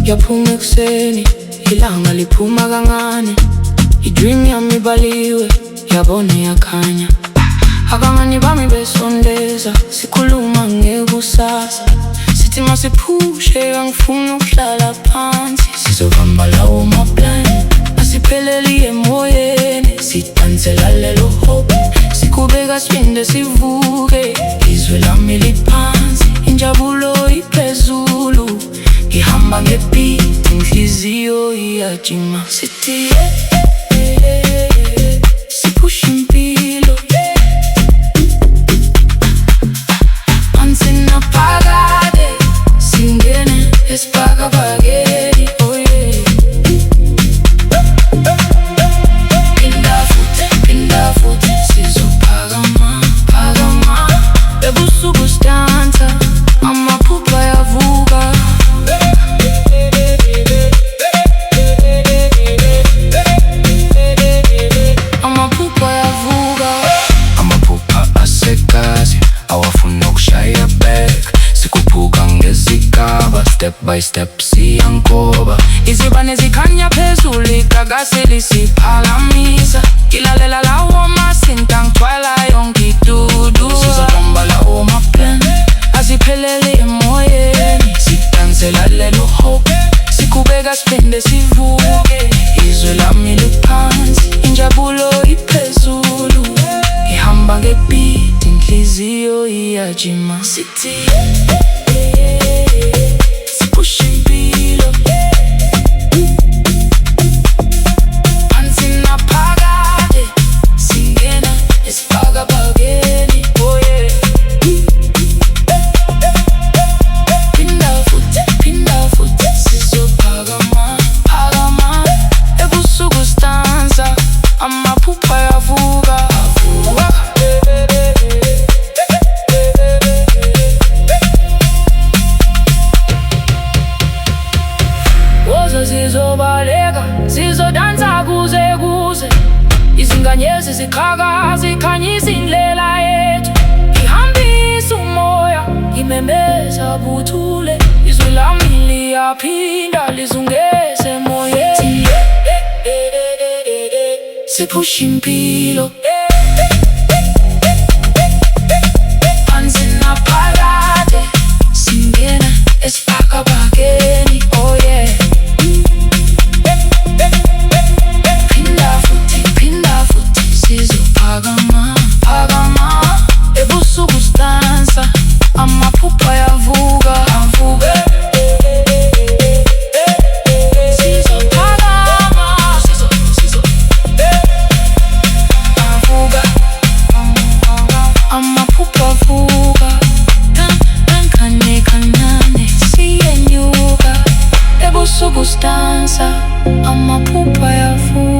Yaphuma ekuseni, ilanga liphuma kancane. I-dream yami ibaliwe, yabona yakhanya. Abangani bami besondeza, sikhuluma ngekusasa. Sithi masiphushe, angifuni ukuhlala phansi. Sizobamba lawo maplani, asipheleli emoyeni. Sidansela lelo hope, sikhubeka siphinde sivuke. Izwe lami liphansi, injabulo iphezulu. Ngihamba ngebeat, inhliziyo iyajima. Sithi siphusha impilo, phansi naphakade, singene esibhakabhakeni. Oh yeah. Phinda futhi sizophakama, phakama. Ebusuku sidansa, amaphupho ayavuka. Step by step siyankoba, izibane zikhanya phezulu, igagasi lisiphakamisa. Ngilalela lawo masinta, ngithwala yonke idudu. Sizobamba lawo maplani, asipheleli emoyeni. Sidansela lelo hope, sikhubeka siphinde sivuke. Izwe lami liphansi, injabulo iphezulu. Ngihamba ngebeat, inhliziyo iyajima. Sithi siphusha impilo, phansi naphakade, singena esibhakabhakeni. Oh yeah. Phinda futhi sizophakama, phakama. Ebusuku sidansa, amaphupho ayavuka. Sizobaleka, sizodansa kuze kuze. Izinganyezi zikhaka, zikhanyisa indlela yethu. Ngihambisa umoya, ngimemeza buthule. Izwi lami liyaphinda lizungeze emoyeni. Siphusha impilo, phansi naphakade, singena esibhakabhakeni. Oh yeah. Phinda futhi sizophakama, phakama. Ebusuku sidansa, amaphupho ayavuka. Sizophakama, avuka. Amaphupho avuka, kancane kancane siyenyuka. Ebusuku sidansa, amaphupho ayavuka.